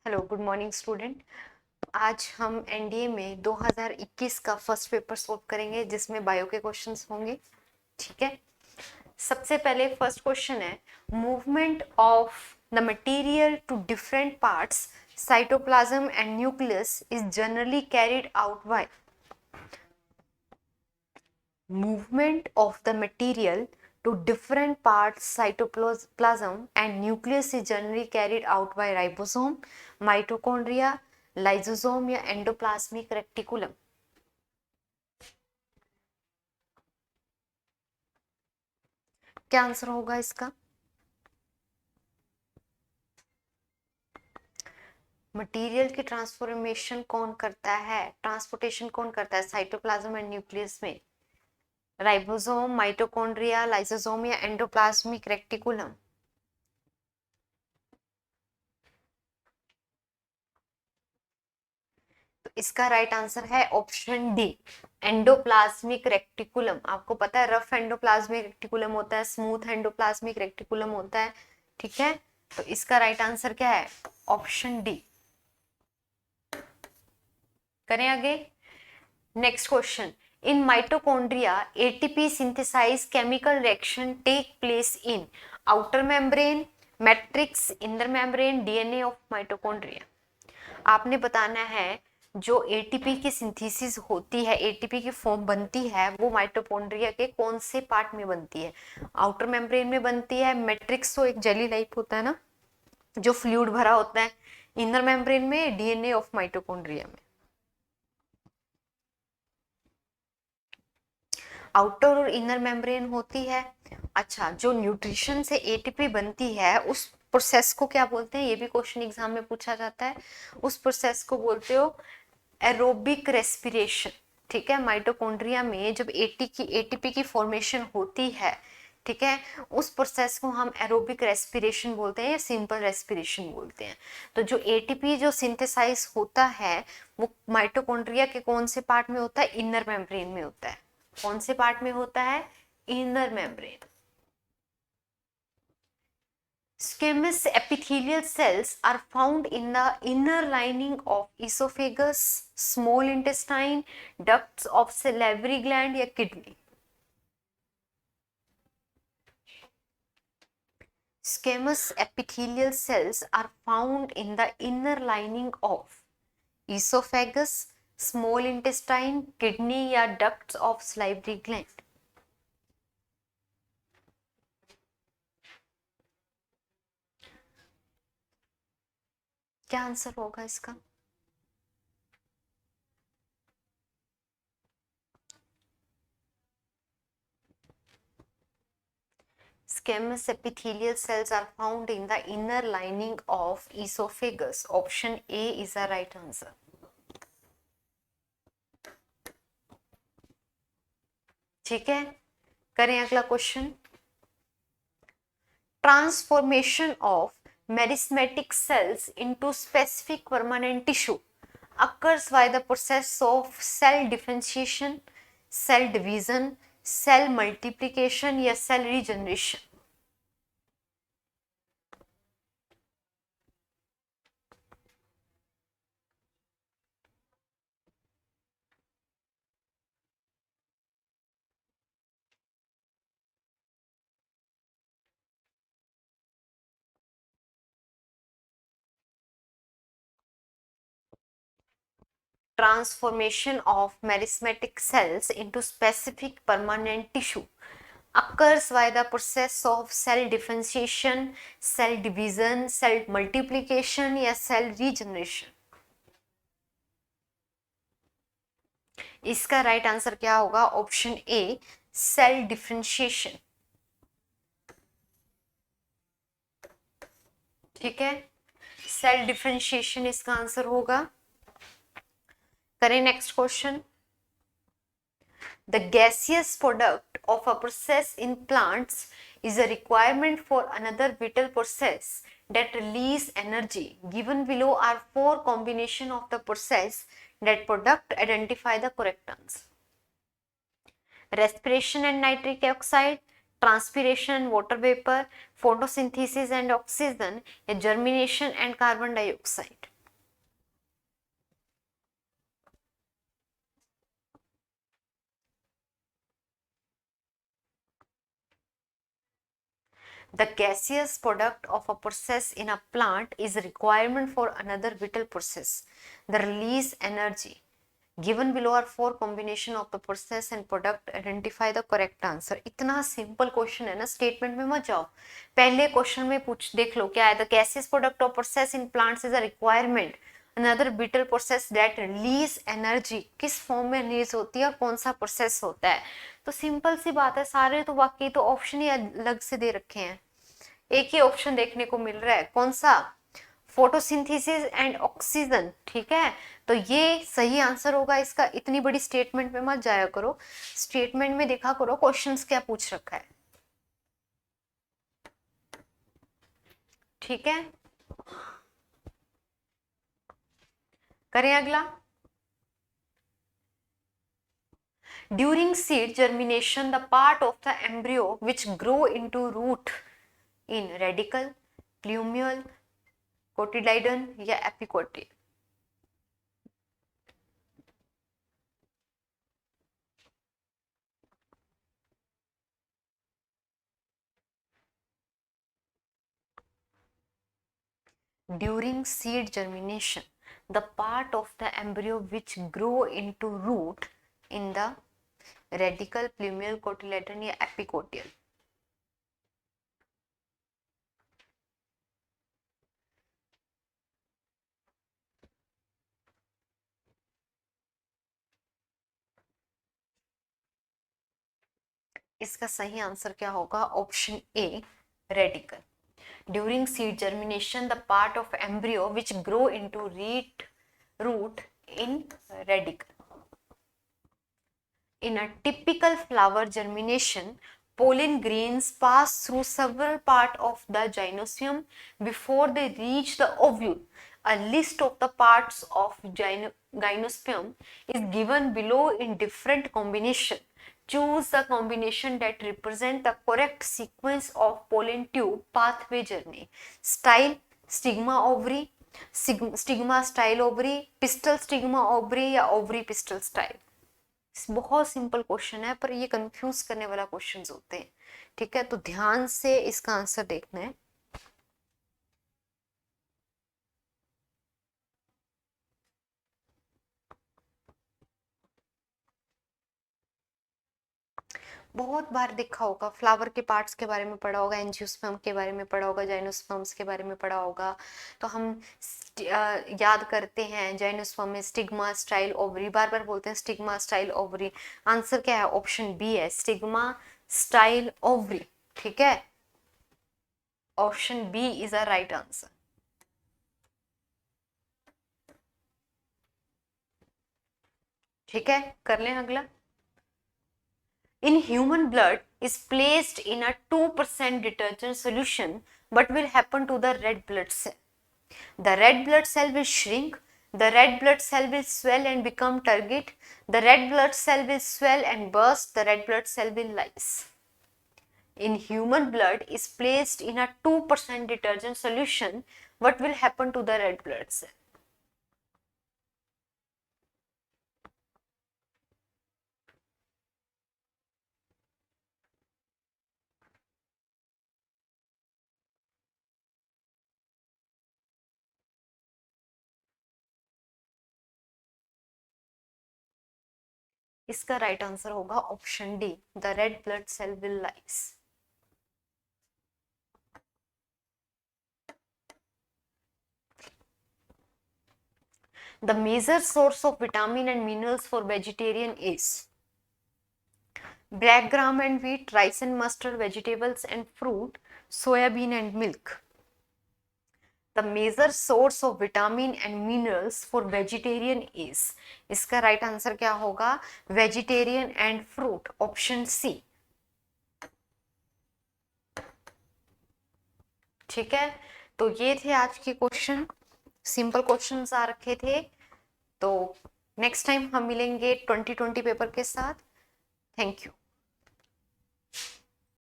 Hello, good morning student. आज हम NDA में 2021 का फर्स्ट पेपर सॉल्व करेंगे जिसमें बायो के क्वेश्चंस होंगे। ठीक है, सबसे पहले फर्स्ट क्वेश्चन है, movement of the material to different parts cytoplasm and nucleus is generally carried out by. Movement of the material to different parts cytoplasm and nucleus is generally carried out by ribosome, mitochondria, lysosome या endoplasmic reticulum। क्या answer होगा इसका? Material की transformation कौन करता है, transportation कौन करता है साइटोप्लाज्म एंड न्यूक्लियस में? राइबोसोम, माइटोकॉन्ड्रिया, लाइसोसोम या एंडोप्लाज्मिक रेटिकुलम? तो इसका राइट आंसर है ऑप्शन डी, एंडोप्लाज्मिक रेक्टिकुलम। आपको पता है रफ एंडोप्लाज्मिक रेक्टिकुलम होता है, स्मूथ एंडोप्लाज्मिक रेक्टिकुलम होता है। ठीक है, तो इसका राइट आंसर क्या है? Option D. करें आगे, next question. In mitochondria ATP synthesize chemical reaction take place in outer membrane, matrix, inner membrane, DNA of mitochondria. आपने बताना है जो एटीपी की सिंथेसिस होती है, एटीपी की फॉर्म बनती है, वो माइटोकॉन्ड्रिया के कौन से पार्ट में बनती है? आउटर मेम्ब्रेन में बनती है, मैट्रिक्स तो एक जेली लाइक होता है ना जो फ्लूइड भरा होता है, इनर मेम्ब्रेन में, डीएनए ऑफ माइटोकॉन्ड्रिया में। आउटर और इनर मेम्ब्रेन होती है। अच्छा, जो न्यूट्रिशन से एटीपी बनती है उस प्रोसेस को क्या बोलते हैं? ये भी क्वेश्चन एग्जाम में पूछा जाता है। उस प्रोसेस को बोलते हो एरोबिक रेस्पिरेशन। ठीक है, माइटोकॉन्ड्रिया में जब एटीपी की फॉर्मेशन होती है, ठीक है, उस प्रोसेस को हम एरोबिक रेस्पिरेशन बोलते हैं या सिंपल रेस्पिरेशन बोलते हैं। तो जो एटीपी जो सिंथेसाइज होता है वो माइटोकॉन्ड्रिया के कौन से पार्ट में होता है? इनर मेम्ब्रेन में होता है। कौन से पार्ट में होता है? Inner membrane. Squamous epithelial cells are found in the inner lining of esophagus, small intestine, ducts of salivary gland या kidney। Squamous epithelial cells are found in the inner lining of esophagus, small intestine, kidney या ducts of salivary gland। क्या answer होगा इसका? Squamous epithelial cells are found in the inner lining of esophagus. Option A is the right answer. ठीक है, करें अगला question. Transformation of meristematic cells into specific permanent tissue occurs by the process of cell differentiation, cell division, cell multiplication या cell regeneration। Transformation of merismatic cells into specific permanent tissue occurs by the process of cell differentiation, cell division, cell multiplication या cell regeneration। इसका right answer क्या होगा? Option A, cell differentiation. ठीक है, cell differentiation इसका answer होगा। करें next question. The gaseous product of a process in plants is a requirement for another vital process that release energy. Given below are four combination of the process that product. Identify the correct answer. Respiration and nitric oxide, transpiration and water vapor, photosynthesis and oxygen, germination and carbon dioxide। The gaseous product of a process in a plant is a requirement for another vital process. The release energy given below are four combination of the process and product. Identify the correct answer. इतना simple question है ना, statement में मत जाओ, पहले question में पूछ देख लो क्या है. The gaseous product of process in plants is a requirement another whittle process that release energy. किस फॉर्म में रिलीज होती है और कौन सा प्रोसेस होता है. तो सिंपल सी बात है, सारे तो बाकी तो ऑप्शन ही अलग से दे रखे हैं, एक ही ऑप्शन देखने को मिल रहा है, कौन सा, फोटोसिंथेसिस एंड ऑक्सीजन. ठीक है, तो ये सही आंसर होगा इसका. इतनी बड़ी स्टेटमेंट में मत जाया करो, स्टेटमेंट में देखा करो क्वेश्चंस क्या पूछ रखा है. ठीक है, करें अगला. During seed germination the part of the embryo which grow into root in radicle, plumule, cotyledon या epicotyl. During seed germination, the part of the embryo which grow into root in the radical, plumule, cotyledon या epicotyl. इसका सही answer क्या होगा, option A, radical. During seed germination, the part of embryo which grow into root in radicle. In a typical flower germination, pollen grains pass through several parts of the gymnasium before they reach the ovule. A list of the parts of gymnasium is given below in different combination. Choose the combination that represent the correct sequence of pollen tube pathway journey. Style, stigma ovary, stigma style ovary, pistil stigma ovary या ovary pistil style. बहुत simple question है पर ये confuse करने वाला questions होते हैं. ठीक है, तो ध्यान से इसका आंसर देखना है. बहुत बार देखा होगा, फ्लावर के पार्ट्स के बारे में पढ़ा होगा, एंजियोस्पर्म के बारे में पढ़ा होगा, जाइनोस्पर्म्स के बारे में पढ़ा होगा. तो हम याद करते हैं जाइनोस्पर्म में स्टिग्मा स्टाइल ओवरी, बार बार बोलते हैं स्टिग्मा स्टाइल ओवरी. आंसर क्या है, ऑप्शन बी है, स्टिग्मा स्टाइल ओवरी. ठीक है, option B is a right answer. ठीक है, कर लें अगला. In human blood is placed in a 2% detergent solution but will happen to the red blood cell. The red blood cell will shrink, the red blood cell will swell and become turgid, the red blood cell will swell and burst, the red blood cell will lyse. In human blood is placed in a 2% detergent solution, what will happen to the red blood cell? इसका right answer होगा option D, the red blood cell will lyse. The major source of vitamin and minerals for vegetarian is black gram and wheat, rice and mustard, vegetables and fruit, soyabean and milk. The major source of vitamin and minerals for vegetarian is, इसका right answer क्या होगा, vegetarian and fruit, option C. ठीक है, तो ये थे आज के क्वेश्चन, सिंपल क्वेश्चंस आ रखे थे. तो नेक्स्ट टाइम हम मिलेंगे 2020 पेपर के साथ. Thank you.